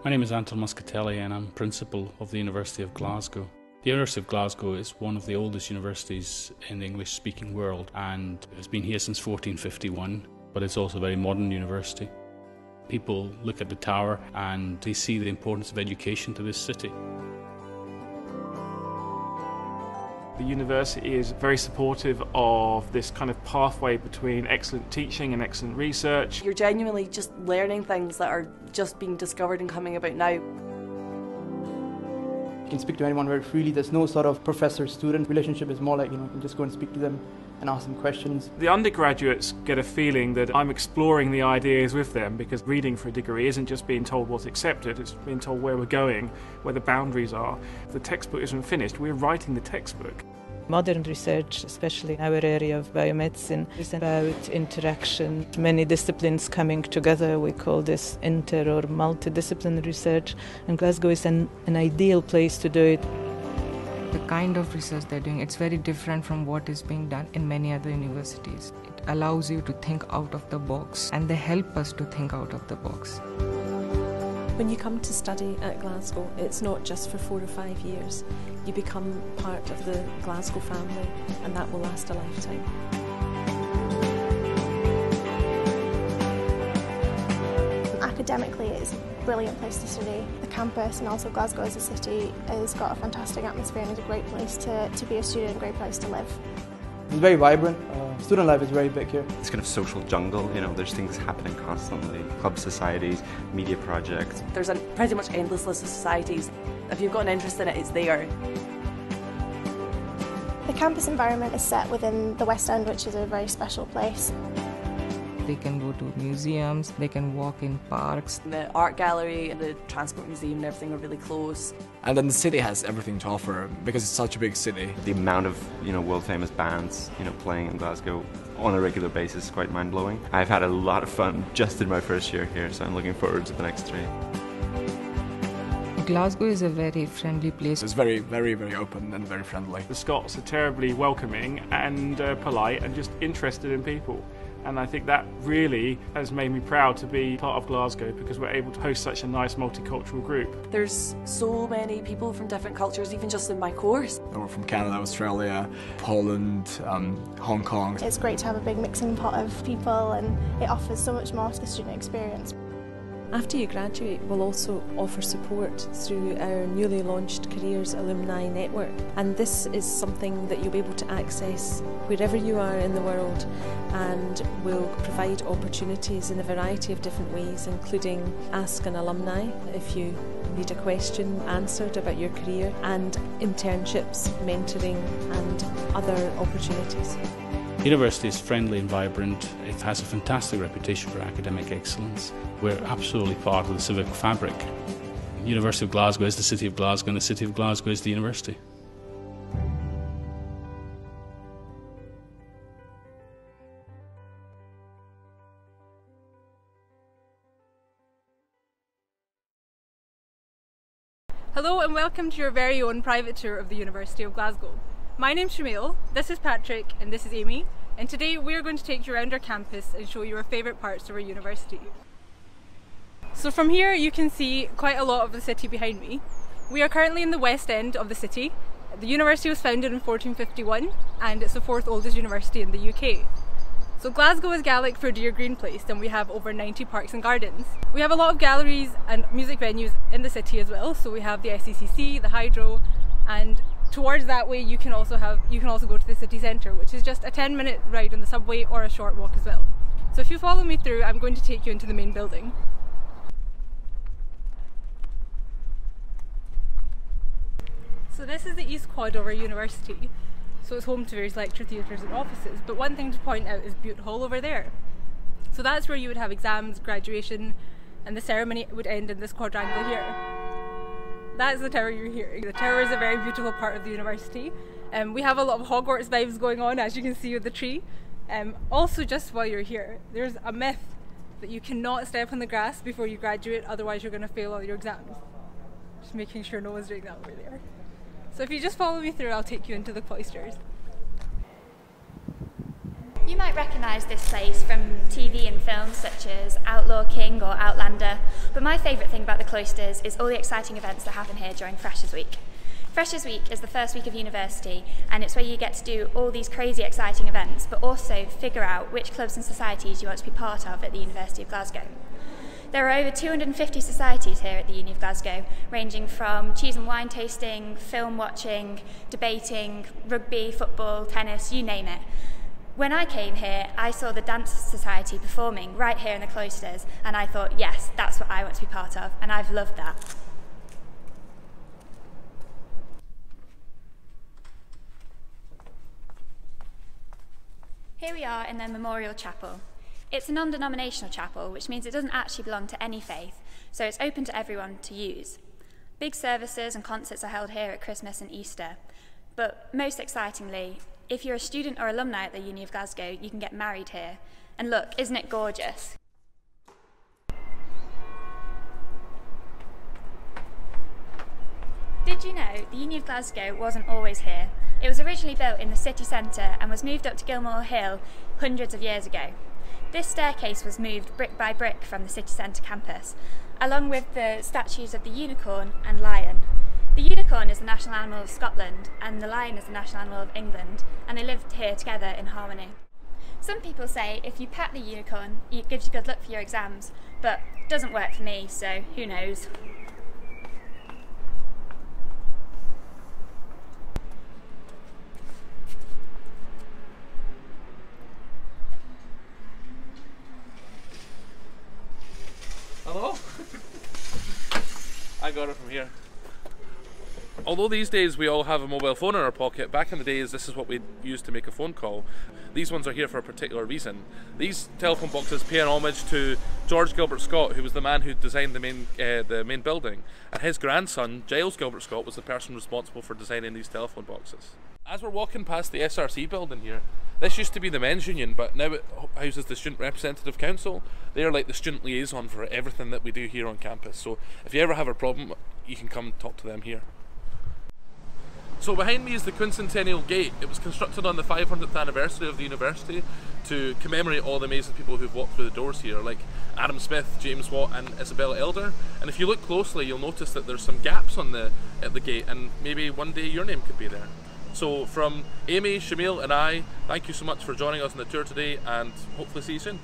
My name is Anton Muscatelli and I'm Principal of the University of Glasgow. The University of Glasgow is one of the oldest universities in the English-speaking world and has been here since 1451, but it's also a very modern university. People look at the tower and they see the importance of education to this city. The university is very supportive of this kind of pathway between excellent teaching and excellent research. You're genuinely just learning things that are just being discovered and coming about now. You can speak to anyone very freely. There's no sort of professor-student relationship. It's more like, you can just go and speak to them and ask them questions. The undergraduates get a feeling that I'm exploring the ideas with them, because reading for a degree isn't just being told what's accepted, it's being told where we're going, where the boundaries are. If the textbook isn't finished, we're writing the textbook. Modern research, especially in our area of biomedicine, is about interaction, many disciplines coming together. We call this inter or multidisciplinary research, and Glasgow is an ideal place to do it. The kind of research they're doing, it's very different from what is being done in many other universities. It allows you to think out of the box, and they help us to think out of the box. When you come to study at Glasgow, it's not just for 4 or 5 years. You become part of the Glasgow family, and that will last a lifetime. Academically, it's a brilliant place to study. The campus and also Glasgow as a city has got a fantastic atmosphere and is a great place to be a student, a great place to live. It's very vibrant. Student life is very big here. It's kind of social jungle, there's things happening constantly. Club societies, media projects. There's a pretty much endless list of societies. If you've got an interest in it, it's there. The campus environment is set within the West End, which is a very special place. They can go to museums, they can walk in parks. The art gallery and the transport museum and everything are really close. And then the city has everything to offer because it's such a big city. The amount of, world-famous bands, playing in Glasgow on a regular basis is quite mind-blowing. I've had a lot of fun just in my first year here, so I'm looking forward to the next 3. Glasgow is a very friendly place. It's very, very, very open and very friendly. The Scots are terribly welcoming and polite and just interested in people. And I think that really has made me proud to be part of Glasgow, because we're able to host such a nice multicultural group. There's so many people from different cultures, even just in my course. We're from Canada, Australia, Poland, Hong Kong. It's great to have a big mixing pot of people, and it offers so much more to the student experience. After you graduate, we'll also offer support through our newly launched Careers Alumni Network, and this is something that you'll be able to access wherever you are in the world, and will provide opportunities in a variety of different ways, including Ask an Alumni if you need a question answered about your career, and internships, mentoring and other opportunities. The university is friendly and vibrant. It has a fantastic reputation for academic excellence. We're absolutely part of the civic fabric. The University of Glasgow is the City of Glasgow, and the City of Glasgow is the university. Hello and welcome to your very own private tour of the University of Glasgow. My name's Shamil, this is Patrick and this is Amy, and today we're going to take you around our campus and show you our favourite parts of our university. So from here you can see quite a lot of the city behind me. We are currently in the west end of the city. The university was founded in 1451 and it's the 4th oldest university in the UK. So Glasgow is Gaelic for Deer Green Place, and we have over 90 parks and gardens. We have a lot of galleries and music venues in the city as well, so we have the SECC, the Hydro, and towards that way you can also go to the city centre, which is just a 10-minute ride on the subway or a short walk as well. So if you follow me through, I'm going to take you into the main building. So this is the east quad of our university. So it's home to various lecture theatres and offices, but one thing to point out is Bute Hall over there. So that's where you would have exams, graduation, and the ceremony would end in this quadrangle here. That's the tower you're hearing. The tower is a very beautiful part of the university. We have a lot of Hogwarts vibes going on, as you can see with the tree. Also, just while you're here, there's a myth that you cannot step on the grass before you graduate, otherwise you're going to fail all your exams. Just making sure no one's doing that over there. So if you just follow me through, I'll take you into the Cloisters. You might recognise this place from TV and films such as Outlaw King or Outlander, but my favourite thing about the Cloisters is all the exciting events that happen here during Freshers' Week. Freshers' Week is the first week of university, and it's where you get to do all these crazy exciting events, but also figure out which clubs and societies you want to be part of at the University of Glasgow. There are over 250 societies here at the Uni of Glasgow, ranging from cheese and wine tasting, film watching, debating, rugby, football, tennis, you name it. When I came here, I saw the Dance Society performing right here in the Cloisters, and I thought, yes, that's what I want to be part of, and I've loved that. Here we are in the Memorial Chapel. It's a non-denominational chapel, which means it doesn't actually belong to any faith, so it's open to everyone to use. Big services and concerts are held here at Christmas and Easter, but most excitingly, if you're a student or alumni at the Uni of Glasgow, you can get married here. And look, isn't it gorgeous? Did you know the Uni of Glasgow wasn't always here? It was originally built in the city centre and was moved up to Gilmore Hill hundreds of years ago. This staircase was moved brick by brick from the city centre campus, along with the statues of the unicorn and lion. The unicorn is the national animal of Scotland and the lion is the national animal of England, and they lived here together in harmony. Some people say if you pet the unicorn, it gives you good luck for your exams, but it doesn't work for me, so who knows. Hello? I got it from here. Although these days we all have a mobile phone in our pocket, back in the days this is what we used to make a phone call. These ones are here for a particular reason. These telephone boxes pay an homage to George Gilbert Scott, who was the man who designed the main building, and his grandson, Giles Gilbert Scott, was the person responsible for designing these telephone boxes. As we're walking past the SRC building here, this used to be the men's union, but now it houses the Student Representative Council. They are like the student liaison for everything that we do here on campus, so if you ever have a problem, you can come talk to them here. So behind me is the Quincentennial Gate. It was constructed on the 500th anniversary of the university to commemorate all the amazing people who've walked through the doors here, like Adam Smith, James Watt and Isabella Elder. And if you look closely, you'll notice that there's some gaps at the gate, and maybe one day your name could be there. So from Amy, Shamil and I, thank you so much for joining us on the tour today, and hopefully see you soon.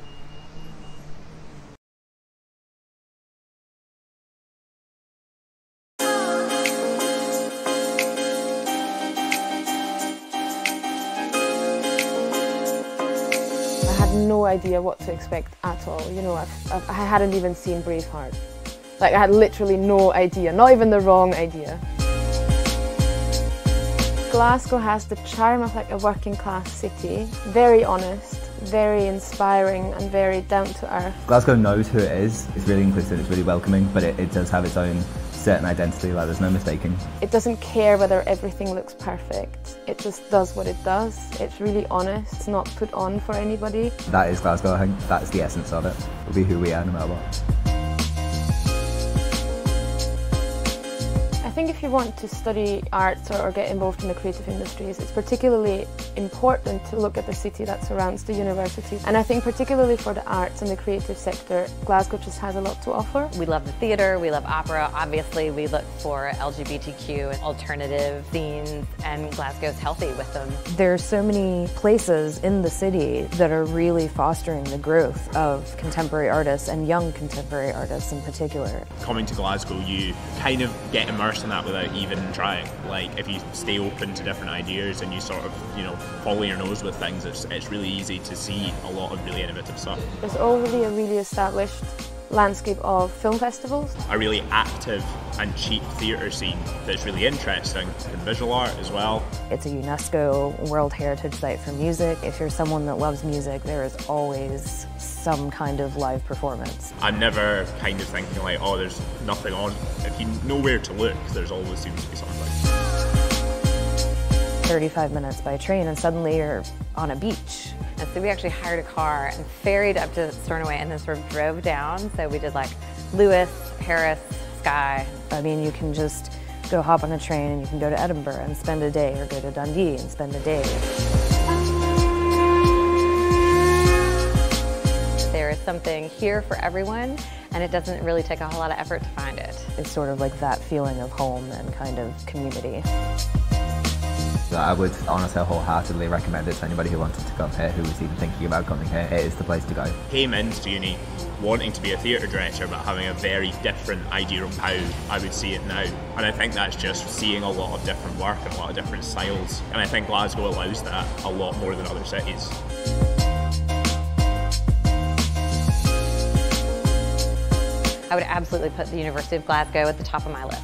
I had no idea what to expect at all. You know, I hadn't even seen Braveheart. Like, I had literally no idea, not even the wrong idea. Glasgow has the charm of like a working class city, very honest, very inspiring and very down to earth. Glasgow knows who it is, it's really inclusive, it's really welcoming, but it does have its own certain identity, like there's no mistaking. It doesn't care whether everything looks perfect, it just does what it does. It's really honest, it's not put on for anybody. That is Glasgow, I think, that's the essence of it. It'll be who we are no matter what. I think if you want to study arts or get involved in the creative industries, it's particularly important to look at the city that surrounds the university. And I think particularly for the arts and the creative sector, Glasgow just has a lot to offer. We love the theatre, we love opera, obviously we look for LGBTQ and alternative scenes, and Glasgow's healthy with them. There are so many places in the city that are really fostering the growth of contemporary artists and young contemporary artists in particular. Coming to Glasgow, you kind of get immersed in that without even trying. Like, if you stay open to different ideas and you sort of, you know, follow your nose with things, it's really easy to see a lot of really innovative stuff. There's already a really established landscape of film festivals. A really active and cheap theatre scene that's really interesting, and visual art as well. It's a UNESCO World Heritage Site for music. If you're someone that loves music, there is always some kind of live performance. I'm never kind of thinking like, oh, there's nothing on. If you know where to look, there's always seems to be something. 35 minutes by train and suddenly you're on a beach. And so we actually hired a car and ferried up to Stornoway and then sort of drove down. So we did like Lewis, Paris, Skye. I mean, you can just go hop on a train and you can go to Edinburgh and spend a day, or go to Dundee and spend a day. something here for everyone, and it doesn't really take a whole lot of effort to find it. It's sort of like that feeling of home and kind of community. I would honestly wholeheartedly recommend it to anybody who wanted to come here, who was even thinking about coming here. It is the place to go. Came into uni wanting to be a theatre director but having a very different idea of how I would see it now, and I think that's just seeing a lot of different work and a lot of different styles, and I think Glasgow allows that a lot more than other cities. I would absolutely put the University of Glasgow at the top of my list.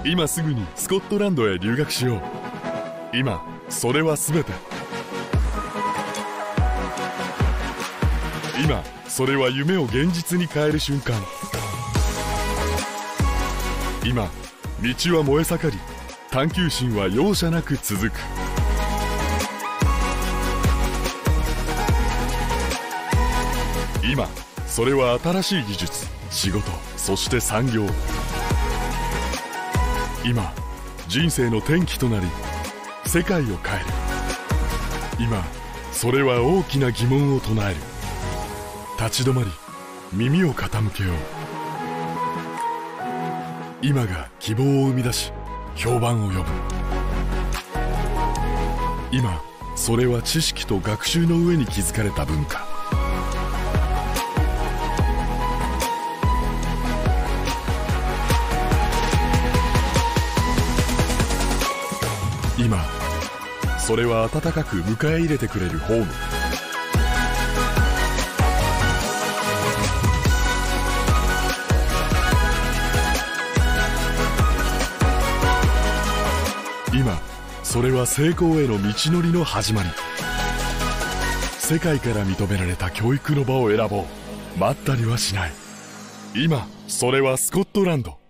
今すぐにスコットランドへ留学しよう。今それは全て。今それは夢を現実に変える瞬間。今道は燃え盛り、探求心は容赦なく続く。今それは新しい技術、仕事、そして産業。今人生の転機となり世界を変える。今それは大きな疑問を唱える。立ち止まり耳を傾けよう。今が希望を生み出し評判を呼ぶ。今それは知識と学習の上に築かれた文化。今それは温かく迎え入れてくれるホーム。今それは成功への道のりの始まり。世界から認められた教育の場を選ぼう。待ったりはしない。今それはスコットランド。